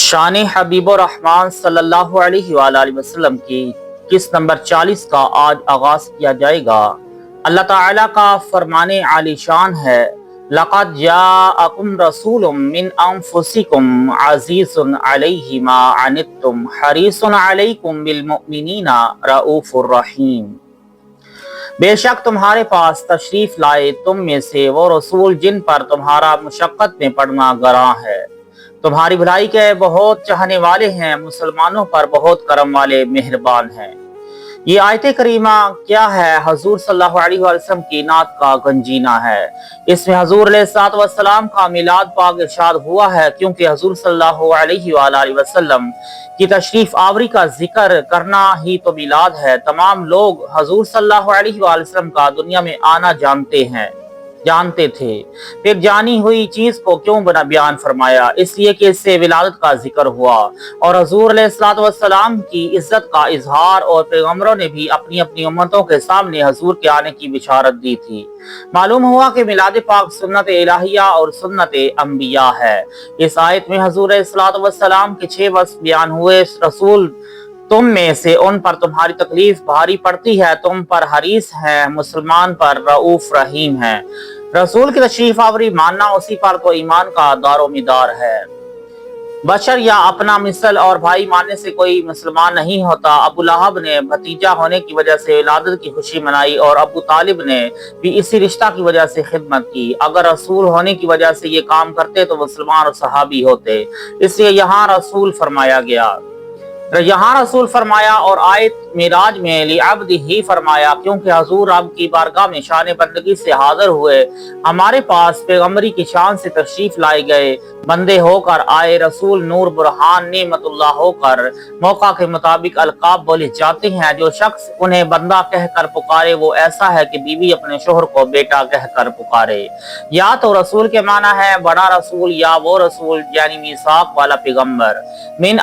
शान हबीब रहमान सल्लल्लाहु अलैहि वआलैहि वसल्लम की किस्त नंबर 40 का आज आगाज किया जाएगा। अल्लाह ताला का फरमाने आली शान है, लक़द जाअकुम रसूलुम मिन अनफुसिकुम अज़ीज़ुन अलैहि मा अनित्तुम हरीसुन अलैकुम बिल मुमिनीना रऊफ़ुर रहीम। बेशक तुम्हारे पास तशरीफ लाए तुम में से वो रसूल जिन पर तुम्हारा मुशक्कत में पड़ना गरा है, तुम्हारी भलाई के बहुत चाहने वाले हैं, मुसलमानों पर बहुत करम वाले मेहरबान हैं। ये आयत करीमा क्या है? हजूर सल्लल्लाहु अलैहि वसल्लम की नात का गंजीना है। इसमें हजूर अलैहिस्सलातु वस्सलाम का मिलाद पाक इरशाद हुआ है, क्योंकि हजूर सल्लल्लाहु अलैहि वसल्लम की तशरीफ आवरी का जिक्र करना ही तो मिलाद है। तमाम लोग हजूर सल्लल्लाहु अलैहि वसल्लम का दुनिया में आना जानते थे, फिर जानी हुई चीज को क्यों बना बयान फरमाया? इसलिए कि इससे विलादत का जिक्र हुआ और हजूर अलैहिस्सलातु वस्सलाम की इज्जत का इजहार, और पैगम्बरों ने भी अपनी अपनी उम्मतों के सामने हजूर के आने की बिशारत दी थी। मालूम हुआ कि मिलाद पाक सुन्नत इलाहिया और सुन्नत अंबिया है। इस आयत में हजूर अलैहिस्सलातु वस्सलाम के 6 वस्फ बयान हुए। रसूल तुम में से उन पर तुम्हारी तकलीफ भारी पड़ती है, तुम पर हरीस है, मुसलमान पर रऊफ रहीम है। रसूल की तशरीफ आवरी मानना उसी पर तो ईमान का दारोमिदार है। बशर या अपना मिसल और भाई मानने से कोई मुसलमान नहीं होता। अबू लहब ने भतीजा होने की वजह से विलादत की खुशी मनाई और अबू तालिब ने भी इसी रिश्ता की वजह से खिदमत की। अगर रसूल होने की वजह से ये काम करते तो मुसलमान और सहाबी होते, इसलिए यहाँ रसूल फरमाया गया। यहाँ रसूल फरमाया और आयत मिराज में लिअब्द ही फरमाया, क्योंकि हजूर रब की बारगाह में शान बंदगी से हाजिर हुए, हमारे पास पैगम्बरी की शान से तशरीफ लाए गए, बंदे होकर आए, रसूल नूर बुरहान नेमतुल्लाह होकर मौका के मुताबिक अलकाब बोले जाते हैं। जो शख्स उन्हें बंदा कहकर पुकारे वो ऐसा है कि बीवी अपने शोहर को बेटा कहकर पुकारे। या तो रसूल के माना है बड़ा रसूल या वो रसूल यानी मीसाक वाला पैगम्बर। मिन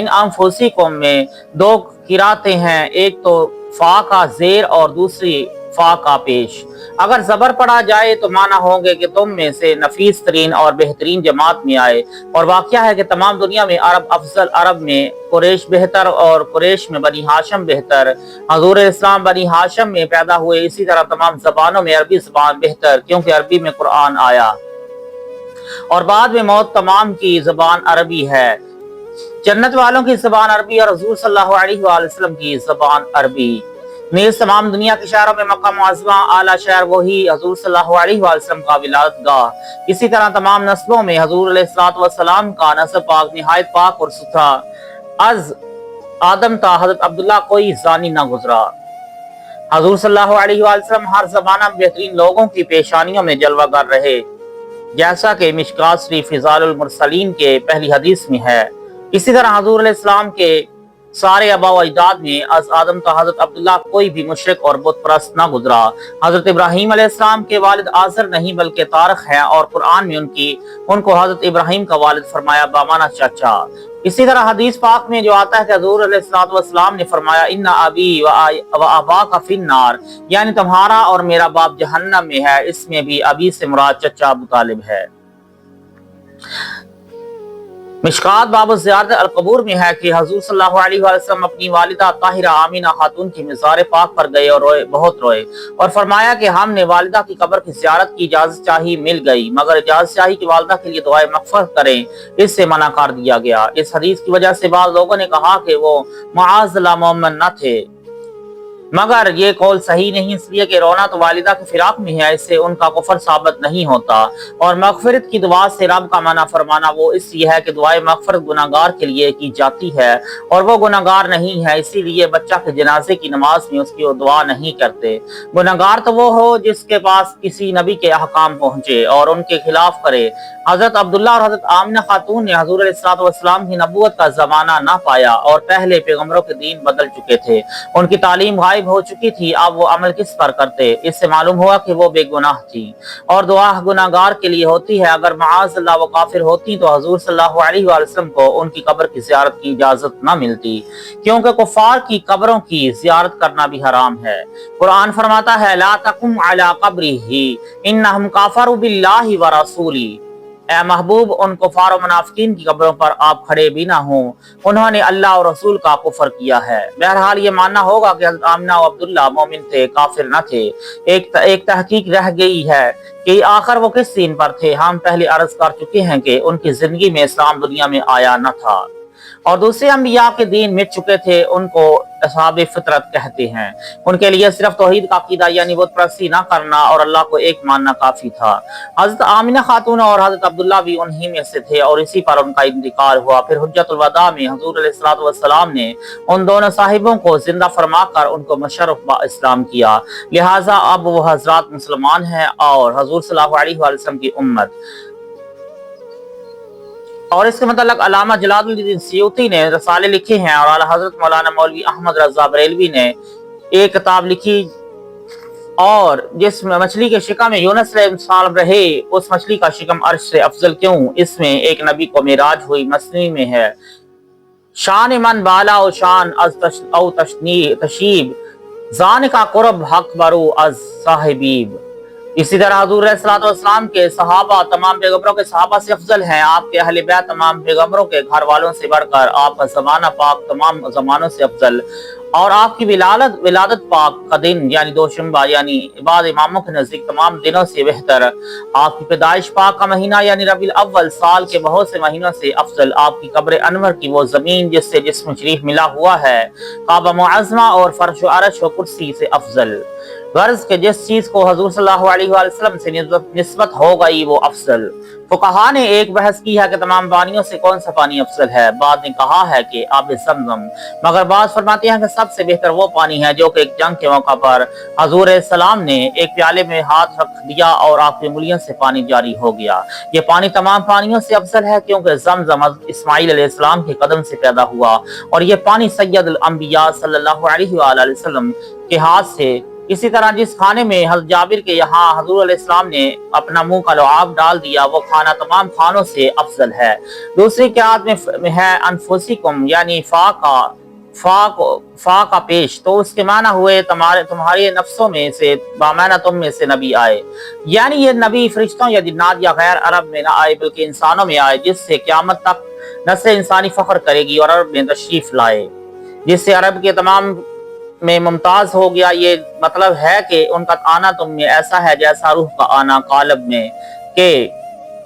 अनफुसिकुम में 2 किराते हैं, एक तो फा का जेर और दूसरी फा का पेश। अगर जबर पढ़ा जाए तो माना होंगे कि तुम में से नफीस तरीन और बेहतरीन जमात में आए। और वाक़या है कि तमाम दुनिया में अरब अफजल, अरब में कुरैश बेहतर और कुरैश में बनी हाशिम बेहतर। हजूर इस्लाम बनी हाशिम में पैदा हुए, इसी तरह तमाम जबानों में अरबी जबान बेहतर, क्योंकि अरबी में कुरान आया और बाद में मौत तमाम की जबान अरबी है। जन्नत वालों की जबान अरबी और हजूर सल्लल्लाहु अलैहि वसल्लम की जबान अरबी। नीज़ तमाम दुनिया के शहरों में मक्का मुअज़्ज़मा आला शहर वही हजूर सल्लल्लाहु अलैहि वसल्लम का विलादत गाह। इसी तरह तमाम नस्लों में हजूर अलैहिस्सलातु वस्सलाम का नस्ब पाक निहायत पाक और सुथरा। अज आदम ता हजरत अब्दुल्ला कोई जानी ना गुजरा। हजूर सल्लल्लाहु अलैहि वसल्लम हर जमाना में बेहतरीन लोगों की पेशानियों में जलवागर रहे, जैसा कि मिशकात शरीफ फिज़ालुल मुरसलीन के पहली हदीस में है। इसी तरह हजूर अलैहिस्सलाम के सारे आबा व अजदाद में अज आदम तो हजरत अब्दुल्ला कोई भी मुशरिक और बुत परस्त न गुजरा। हजरत इब्राहीम अलैहिस्सलाम के वालिद आज़र नहीं बल्कि तारक हैं, और कुरान में उनको हजरत इब्राहीम का वालिद फरमाया, बामाना चाचा। इसी तरह हदीस पाक में जो आता है कि हजूर अलैहिस्सलातु वस्सलाम ने फरमाया, इन्ना अबी व अबाका फिन्नार, यानी तुम्हारा और मेरा बाप जहन्नम में है। इसमें भी अबी से मुराद चचा अबू तालिब है। मिशकात बाब ज़ियारत अल-क़बूर में है कि हजूर सल्लल्लाहु अलैहि वसल्लम अपनी वालिदा ताहिरा आमिना खातून की मज़ार पाक पर गए और रोए, बहुत रोए, और फरमाया कि हमने वालिदा की कब्र की ज़ियारत की इजाज़त चाही, मिल गई, मगर इजाज़त चाही कि वालिदा के लिए दुआए मग़फ़िरत करें, इससे मना कर दिया गया। इस हदीस की वजह से बाद लोगों ने कहा कि वो मुआज़्ज़ला मोमिन न थे, मगर ये कौल सही नहीं, इसलिए कि रोना तो वालिदा के फिराक में है, इससे उनका कुफर साबित नहीं होता। और मग़फ़िरत की दुआ से रब का मना फरमाना वो इसलिए है कि दुआए मग़फ़िरत गुनाहगार के लिए की जाती है और वो गुनाहगार नहीं है, इसीलिए बच्चा के जनाजे की नमाज में उसकी वो दुआ नहीं करते। गुनाहगार तो वो हो जिसके पास किसी नबी के अहकाम पहुंचे और उनके खिलाफ करे। हजरत अब्दुल्ला और हजरत आमिना खातून ने हजूर अलैहिस्सलातु वस्सलाम की नबूवत का जमाना ना पाया और पहले पैगम्बरों के दीन बदल चुके थे, उनकी तालीम गायब हो चुकी थी, अब वो अमल किस पर करते? इससे मालूम हुआ कि वो बेगुनाह थी और दुआ गुनाहगार के लिए होती है। अगर माअज़ल्लाह वो काफिर होती तो हजूर सल्लल्लाहु अलैहि वसल्लम को उनकी कब्र की ज़ियारत की इजाजत न मिलती, क्योंकि कुफार की कब्रों की ज़ियारत करना भी हराम है। कुरान फरमाता है, ला तकुम अला कब्रिही इन्नहुम काफरू बिल्लाहि व रसूली, اے محبوب ان کفار و منافقین کی قبروں پر آپ کھڑے بھی نہ ہوں، انہوں نے اللہ اور رسول کا کفر کیا ہے۔ بہرحال یہ ماننا ہوگا کہ حضرت آمنہ و عبداللہ مومن تھے، کافر نہ تھے۔ ایک تحقیق رہ گئی ہے کہ آخر وہ کس دین پر تھے۔ ہم پہلے عرض کر چکے ہیں کہ ان کی زندگی میں اسلام دنیا میں آیا نہ تھا اور دوسرے انبیاء کے دین مٹ چکے تھے، ان کو اصحاب فطرت کہتے ہیں۔ ان کے لیے صرف توحید کا عقیدہ یعنی بت پرستی نہ کرنا اور اللہ کو ایک ماننا کافی تھا۔ حضرت آمنہ خاتون اور حضرت عبداللہ بھی انہی میں سے تھے اور اسی پر ان کا انتقال ہوا۔ پھر حجت الوداع میں حضور علیہ الصلوۃ والسلام نے ان دونوں صاحبوں کو زندہ فرما کر ان کو مشرف با اسلام کیا، لہٰذا اب وہ حضرات مسلمان ہیں اور حضور صلی اللہ علیہ وآلہ وسلم کی امت۔ اور اس کے متعلق علامہ جلال الدین سیوطی نے رسالے لکھے ہیں اور اعلیٰ حضرت مولانا مولوی احمد رضا بریلوی نے ایک کتاب لکھی، اور جس مچھلی کے شکم میں یونس علیہ السلام رہے اس مچھلی کا شکم عرش سے افضل کیوں؟ اس میں ایک نبی کو معراج ہوئی، مثنوی میں ہے شان من بالا و شان از او تشیب زان کا قرب حق برو از صاحبیب۔ اسی طرح حضور علیہ الصلوۃ والسلام کے صحابہ تمام پیغمبروں کے صحابہ سے افضل ہیں، آپ کے اہل بیت تمام پیغمبروں کے گھر والوں سے بڑھ کر، آپ کا زمانہ پاک تمام زمانوں سے افضل، اور آپ کی ولادت پاک کا دن یعنی دوشنبہ یعنی بعد اماموں کے نزدیک تمام دنوں سے بہتر، آپ کی پیدائش پاک کا مہینہ یعنی ربیع الاول سال کے بہت سے مہینوں سے افضل، آپ کی قبر انور کی وہ زمین جس سے جسم شریف ملا ہوا ہے کعبہ معظمہ اور فرش و عرش و کرسی سے افضل، غرض کہ جس چیز کو حضور صلی اللہ علیہ وآلہ وسلم سے نسبت ہو گئی وہ افضل۔ فقہا نے ایک بحث کی ہے کہ تمام پانیوں سے کون سا پانی افضل ہے، بعض نے کہا ہے کہ آب زمزم، مگر بعض فرماتے ہیں کہ سب سے بہتر وہ پانی ہے جو کہ ایک جنگ کے موقع پر حضور علیہ السلام نے ایک پیالے میں ہاتھ رکھ دیا اور آپ کی انگلیوں سے پانی جاری ہو گیا۔ یہ پانی تمام پانیوں سے افضل ہے کیونکہ زمزم اسماعیل علیہ السلام کے قدم سے پیدا ہوا اور یہ پانی سید الانبیاء صلی اللہ علیہ وآلہ وسلم کے ہاتھ سے، اسی طرح جس کھانے میں حضرت جابر کے یہاں حضور علیہ السلام نے اپنا منہ کا لعاب ڈال دیا وہ کھانا تمام کھانوں سے افضل ہے۔ دوسری قرأت میں ہے انفسکم یعنی فا کا پیش، تو اس کے معنی ہوئے تمہارے نفسوں میں سے بامعنی تم میں سے نبی آئے، یعنی یہ نبی فرشتوں یا جنات یا غیر عرب میں نہ آئے بلکہ انسانوں میں آئے، جس سے قیامت تک نسل انسانی فخر کرے گی اور عرب میں تشریف لائے، جس سے عرب کے تمام میں ممتاز ہو گیا۔ یہ مطلب ہے کہ ان کا آنا تم میں ایسا ہے جیسا روح کا آنا قالب میں، کہ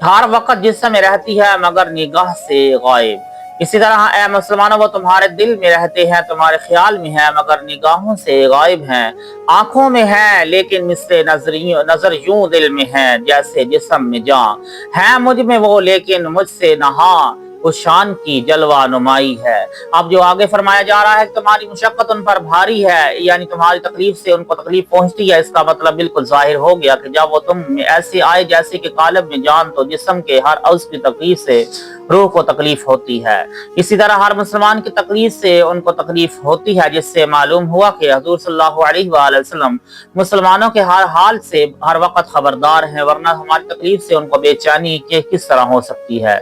ہر وقت جسم میں رہتی ہے مگر نگاہ سے غائب۔ اسی طرح اے مسلمانوں وہ تمہارے دل میں رہتے ہیں، تمہارے خیال میں ہیں مگر نگاہوں سے غائب ہیں، آنکھوں میں ہیں لیکن مثل نظر یوں دل میں ہیں جیسے جسم میں جاں، ہیں مجھ میں وہ لیکن مجھ سے نہاں اس شان کی جلوہ نمائی ہے۔ اب جو آگے فرمایا جا رہا ہے کہ تمہاری مشقت ان پر بھاری ہے، یعنی تمہاری تکلیف سے ان کو تکلیف پہنچتی ہے، اس کا مطلب بالکل ظاہر ہو گیا کہ جب وہ تم میں ایسے آئے جیسے کہ قالب میں جان، تو جسم کے ہر عضو کی تکلیف سے روح کو تکلیف ہوتی ہے، اسی طرح ہر مسلمان کی تکلیف سے ان کو تکلیف ہوتی ہے، جس سے معلوم ہوا کہ حضور صلی اللہ علیہ وآلہ وسلم مسلمانوں کے ہر حال سے ہر وقت خبردار ہیں، ورنہ ہماری تکلیف سے ان کو بے چینی کس طرح ہو سکتی ہے۔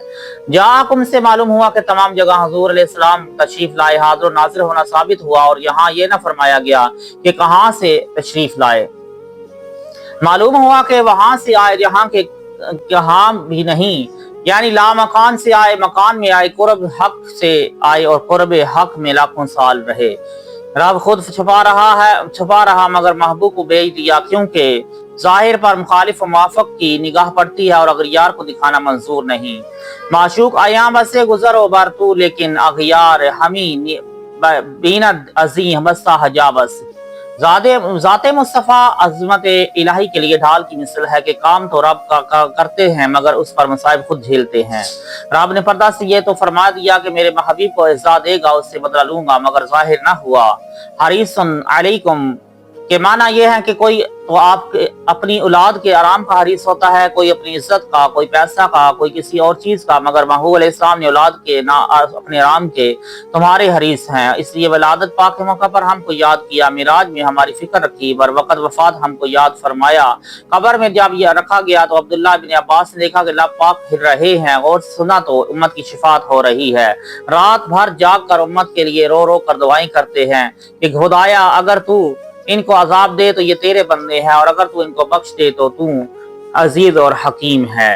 جاءکم سے معلوم ہوا کہ تمام جگہ حضور علیہ السلام تشریف لائے، حاضر و ناظر ہونا ثابت ہوا، اور یہاں یہ نہ فرمایا گیا کہ کہاں سے تشریف لائے، معلوم ہوا کہ وہاں سے آئے جہاں کے کہاں بھی نہیں، یعنی لا مکان سے آئے، مکان میں آئے، قرب حق سے آئے اور قرب حق میں لاکھوں سال رہے۔ رب خود چھپا رہا مگر محبوب کو بھیج دیا، کیونکہ ظاہر پر مخالف و موافق کی نگاہ پڑتی ہے اور اغیار کو دکھانا منظور نہیں۔ معشوق ایام بسے گزر و بر تو لیکن اغیار ہمیں بیند عظیم بسا حجابس۔ ذات مصطفیٰ عظمت الہی کے لیے ڈھال کی مثل ہے کہ کام تو رب کا کرتے ہیں مگر اس پر مصائب خود جھیلتے ہیں۔ رب نے پردہ سے یہ تو فرما دیا کہ میرے محبوب کو عزا دے گا، اس سے بدلہ لوں گا، مگر ظاہر نہ ہوا۔ حریص علیکم کے معنی یہ ہے کہ کوئی تو آپ اپنی اولاد کے آرام کا حریص ہوتا ہے، کوئی اپنی عزت کا، کوئی پیسہ کا، کوئی کسی اور چیز کا، مگر محبوب علیہ السلام نے اولاد کے نہ اپنے آرام کے تمہارے حریص ہیں، اس لیے ولادت پاک کے موقع پر ہم کو یاد کیا، معراج میں ہماری فکر رکھی، بر وقت وفات ہم کو یاد فرمایا۔ قبر میں جب یہ رکھا گیا تو عبداللہ بن عباس نے دیکھا کہ لب پاک پھر رہے ہیں، اور سنا تو امت کی شفاعت ہو رہی ہے، رات بھر جاگ کر امت کے لیے رو رو کر دعائیں کرتے ہیں کہ خدایا اگر تو ان کو عذاب دے تو یہ تیرے بندے ہیں، اور اگر تو ان کو بخش دے تو عزیز اور حکیم ہے۔